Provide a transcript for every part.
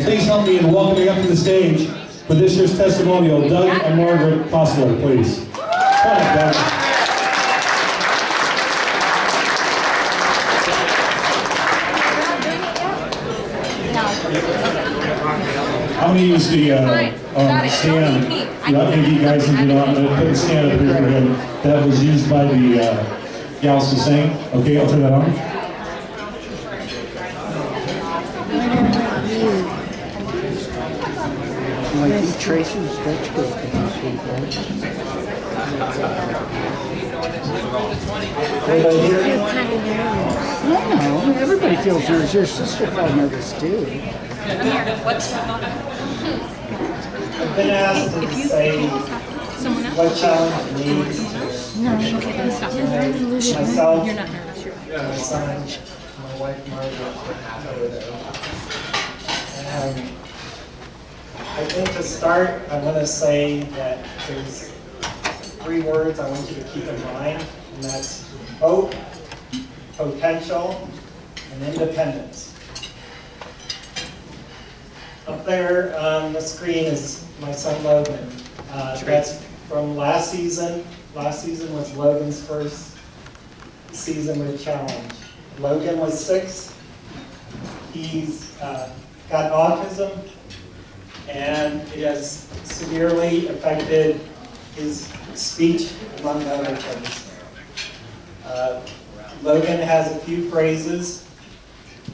Please help me in welcoming up to the stage for this year's testimonial, Doug and Margaret Kossler, please. Come on, Doug. I'm going to use the stand. Maybe you guys can do it. I'm going to put the stand up here again. That was used by the gals to sing. Okay, I'll turn that on. Like eat Tracy's vegetable cookies, no, everybody feels nervous. Your sister felt nervous too. I've been asked to say what challenge needs myself, You're not nervous. my son, my wife Margaret over there. I think to start, I want to say that there's 3 words I want you to keep in mind, and that's hope, potential, and independence. Up there on the screen is my son Logan. That's from last season. Last season was Logan's first season with Challenge. Logan was 6. He's got autism, and it has severely affected his speech, among other things. Logan has a few phrases.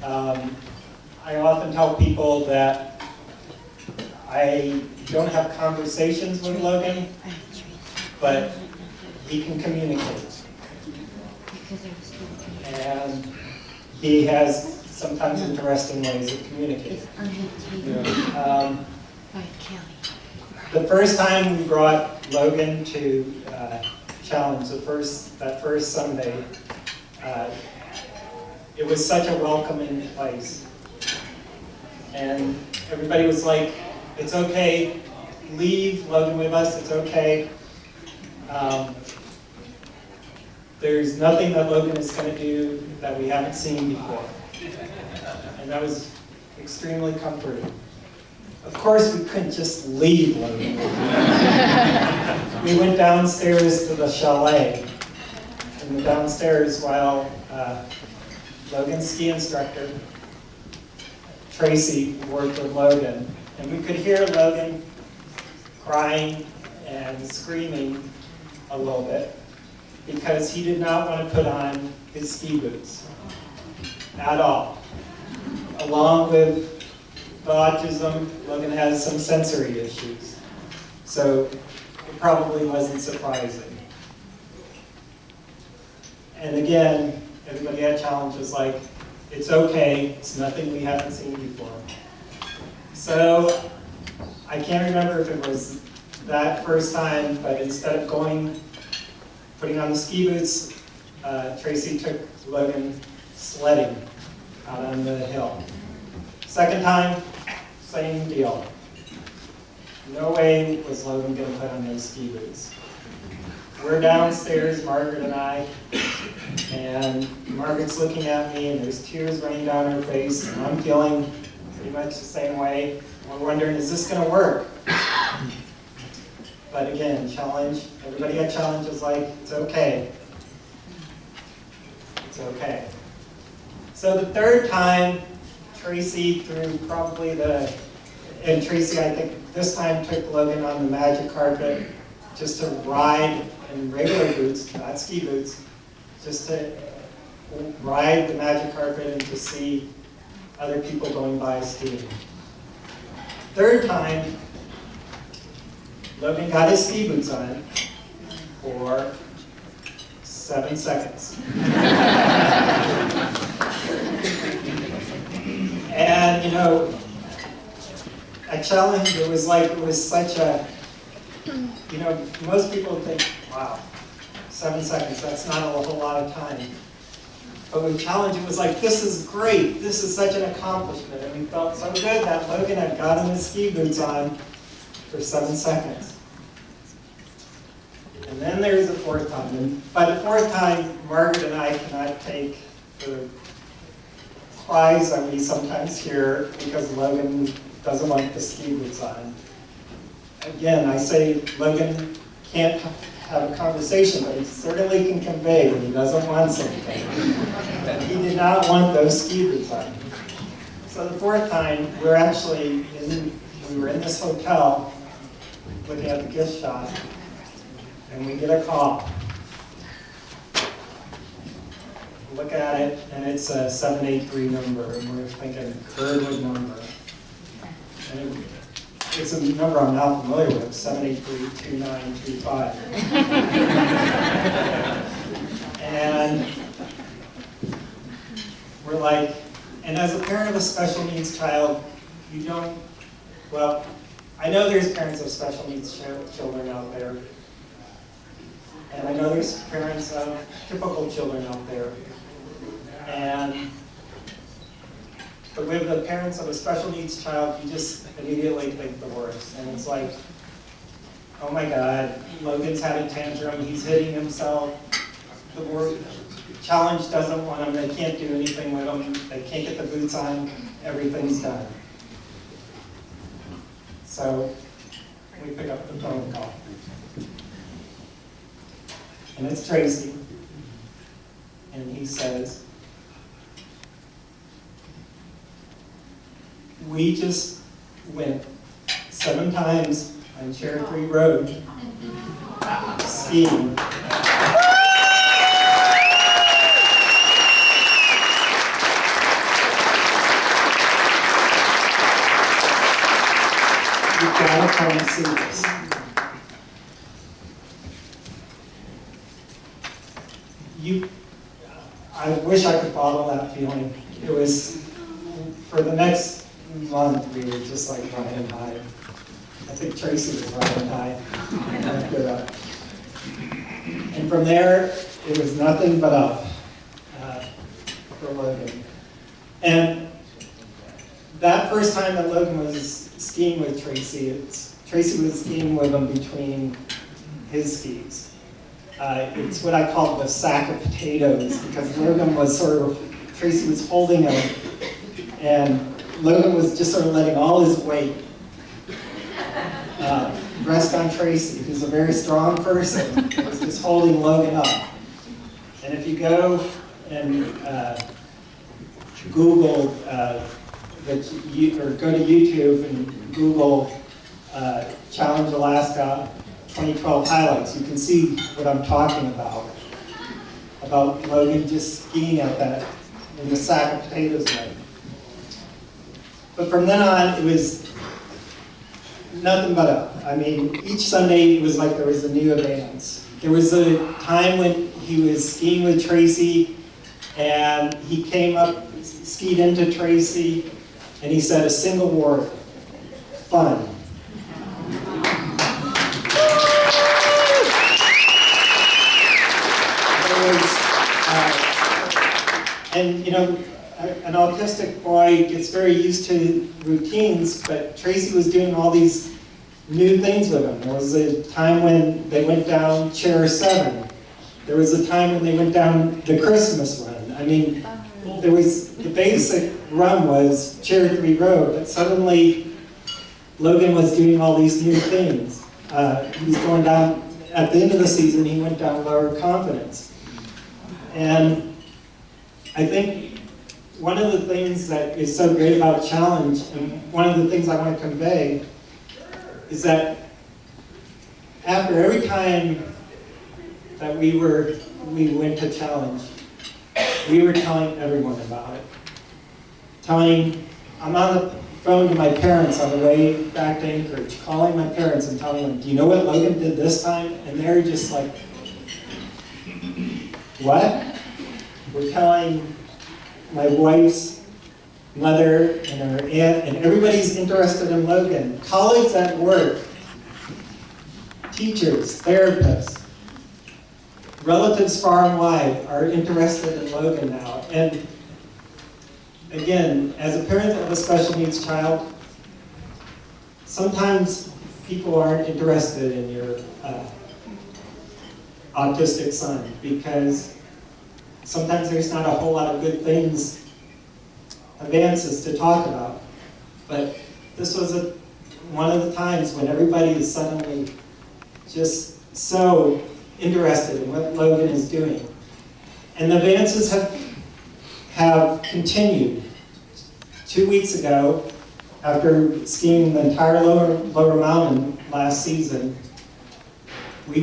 I often tell people that I don't have conversations with Logan, but he can communicate. And he has sometimes interesting ways of communicating. The first time we brought Logan to Challenge, that first Sunday, it was such a welcoming place. And everybody was like, it's okay, leave Logan with us, it's okay. There's nothing that Logan is going to do that we haven't seen before. And that was extremely comforting. Of course, we couldn't just leave Logan. We went downstairs to the chalet. And downstairs, while Logan's ski instructor, Tracy, worked with Logan, and we could hear Logan crying and screaming a little bit because he did not want to put on his ski boots at all. Along with the autism, Logan has some sensory issues, so it probably wasn't surprising. And again, everybody at Challenge was like, it's okay, it's nothing we haven't seen before. So I can't remember if it was that first time, but instead of putting on the ski boots, Tracy took Logan sledding out on the hill. Second time, same deal. No way was Logan going to put on those ski boots. We're downstairs, Margaret and I, and Margaret's looking at me and there's tears running down her face, and I'm feeling pretty much the same way. We're wondering, is this going to work? But again, Challenge, everybody at Challenge is like, it's okay. It's okay. So the third time, Tracy threw probably and Tracy, I think, this time took Logan on the magic carpet just to ride in regular boots, not ski boots, just to ride the magic carpet and to see other people going by skiing. Third time, Logan got his ski boots on for 7 seconds. And you know, at Challenge, it was such a, you know, most people think, wow, 7 seconds, that's not a whole lot of time. But with Challenge, it was like, this is great, this is such an accomplishment. And we felt so good that Logan had gotten his ski boots on for 7 seconds. And then there's the fourth time. And by the fourth time, Margaret and I cannot take the cries that we sometimes hear because Logan doesn't want the ski boots on. Again, I say Logan can't have a conversation, but he certainly can convey when he doesn't want something. That he did not want those ski boots on. So the fourth time, we were in this hotel looking at the gift shop, and we get a call. Look at it, and it's a 783 number, and we're thinking Birdwood number. And it's a number I'm now familiar with, 783-2935. And we're like, and as a parent of a special needs child, you don't, well, I know there's parents of special needs children out there, and I know there's parents of typical children out there. But with the parents of a special needs child, you just immediately think the worst. And it's like, oh my God, Logan's had a tantrum, he's hitting himself. The challenge doesn't want him, they can't do anything with him, they can't get the boots on, everything's done. So we pick up the phone call. And it's Tracy. And he says, we just went 7 times on Cherry Road skiing. You've got to come and see this. I wish I could bottle that feeling. It was, for the next month, we were just like riding high. I think Tracy was riding high after that. And from there, it was nothing but up for Logan. And that first time that Logan was skiing with Tracy, Tracy was skiing with him between his skis. It's what I call the sack of potatoes, because Logan was Tracy was holding him, and Logan was just sort of letting all his weight rest on Tracy, who's a very strong person. He was just holding Logan up. And if you go and Google, or go to YouTube and Google Challenge Alaska 2012 highlights, you can see what I'm talking about Logan just skiing at that in the sack of potatoes night. But from then on, it was nothing but up. I mean, each Sunday it was like there was a new advance. There was a time when he was skiing with Tracy, and he came up, skied into Tracy, and he said a single word: fun. And you know, an autistic boy gets very used to routines, but Tracy was doing all these new things with him. There was a time when they went down Chair 7. There was a time when they went down the Christmas run. I mean, there was, the basic run was Chair 3 Road, but suddenly Logan was doing all these new things. He was going down, at the end of the season, he went down Lower Confidence. And I think one of the things that is so great about Challenge, and one of the things I want to convey, is that after every time that we went to Challenge, we were telling everyone about it. I'm on the phone to my parents on the way back to Anchorage, calling my parents and telling them, do you know what Logan did this time? And they're just like, what? We're telling my wife's mother and her aunt, and everybody's interested in Logan. Colleagues at work, teachers, therapists, relatives far and wide are interested in Logan now. And again, as a parent of a special needs child, sometimes people aren't interested in your autistic son, because sometimes there's not a whole lot of good things, advances to talk about. But this was one of the times when everybody is suddenly just so interested in what Logan is doing. And the advances have continued. 2 weeks ago, after skiing the entire lower mountain last season, we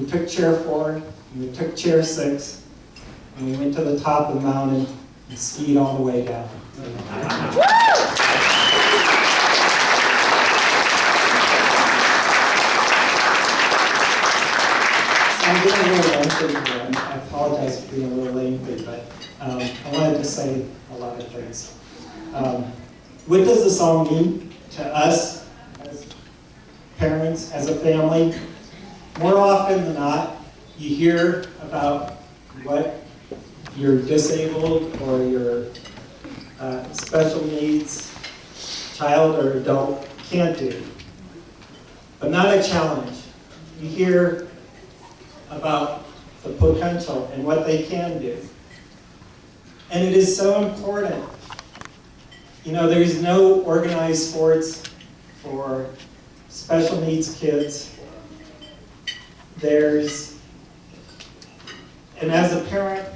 took chair 4, we took chair 6, and we went to the top of the mountain and skied all the way down. I'm getting a little lengthy here. I apologize for being a little lengthy, but I wanted to say a lot of things. What does this all mean to us as parents, as a family? More often than not, you hear about what your disabled or your special needs child or adult can't do, but not a challenge. You hear about the potential and what they can do. And it is so important. You know, there's no organized sports for special needs kids. And as a parent,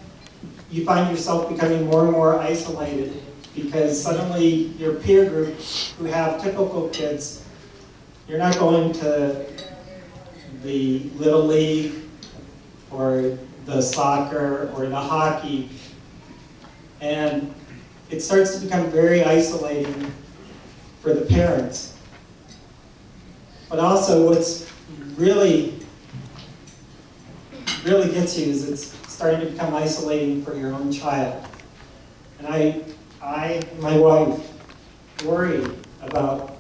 you find yourself becoming more and more isolated because suddenly your peer group who have typical kids, you're not going to the Little League or the soccer or the hockey. And it starts to become very isolating for the parents. But also what's really gets you is it's starting to become isolating for your own child. And I and my wife worry about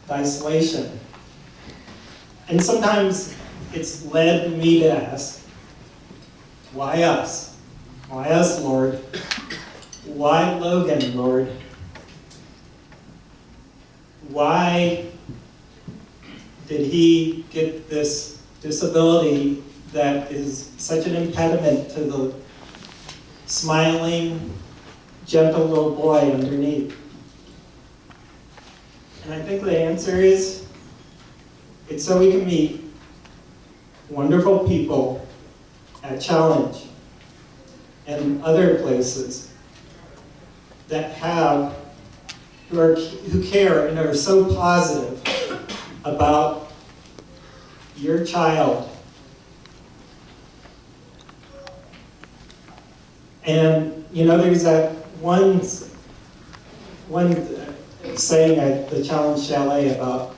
the isolation. And sometimes it's led me to ask, why us? Why us, Lord? Why Logan, Lord? Why did he get this disability that is such an impediment to the smiling, gentle little boy underneath? And I think the answer is, it's so we can meet wonderful people at Challenge and other places that who care and are so positive about your child. And you know, there's that one saying at the Challenge Chalet about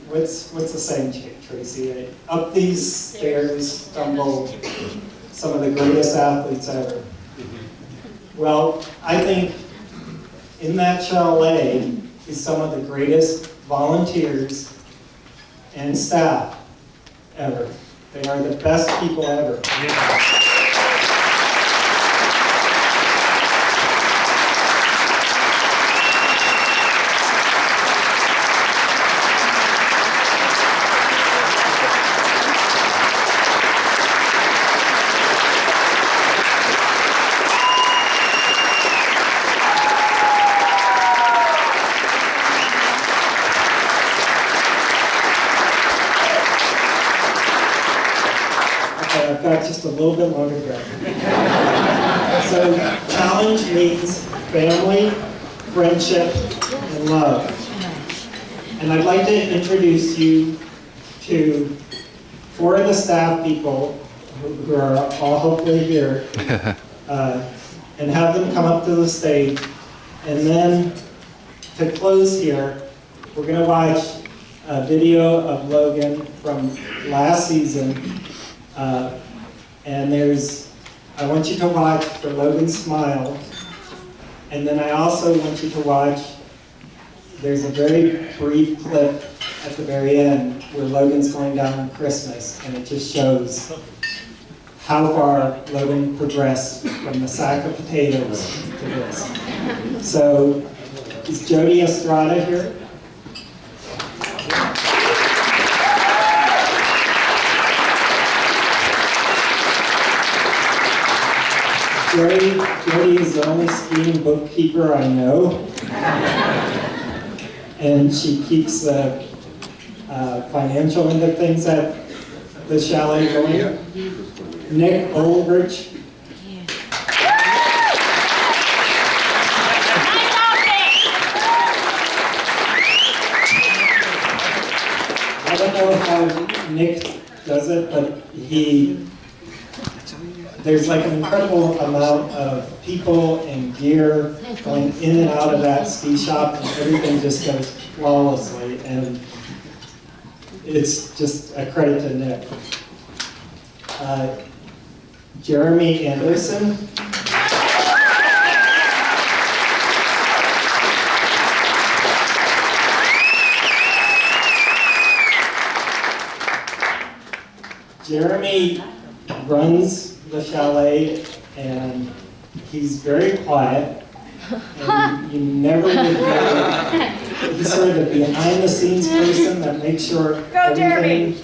what's the saying, Tracy? Up these stairs stumble some of the greatest athletes ever. Well, I think in that chalet is some of the greatest volunteers and staff ever. They are the best people ever. I've got just a little bit longer to go. So, Challenge means family, friendship, and love. And I'd like to introduce you to 4 of the staff people who are all hopefully here, and have them come up to the stage. And then, to close here, we're going to watch a video of Logan from last season. And I want you to watch for Logan's smile. And then I also want you to watch, there's a very brief clip at the very end where Logan's going down on Christmas, and it just shows how far Logan progressed from the sack of potatoes to this. So, is Jody Estrada here? Jody is the only skiing bookkeeper I know. And she keeps the financial end of things at the chalet going. Nick Olrich. I don't know how Nick does it, but there's like an incredible amount of people and gear going in and out of that ski shop, and everything just goes flawlessly, and it's just a credit to Nick. Jeremy Anderson. Jeremy runs the chalet, and he's very quiet, and you never would know. He's sort of the behind-the-scenes person that makes sure everything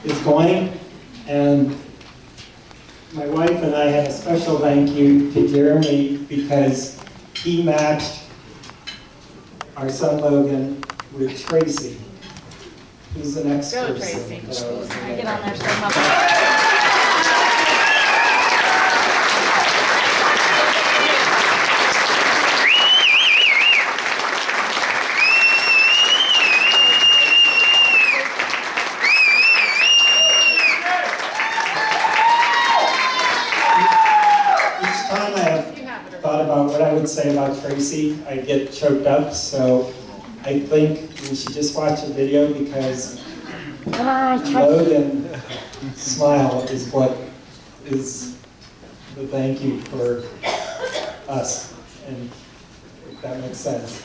is going. And my wife and I had a special thank you to Jeremy because he matched our son Logan with Tracy, who's the next Go, person. Tracy. that I was gonna Get on there, thank. start helping. Each time I have thought about what I would say about Tracy, I get choked up, so I think we should just watch the video because Logan's smile is what is the thank you for us, and if that makes sense.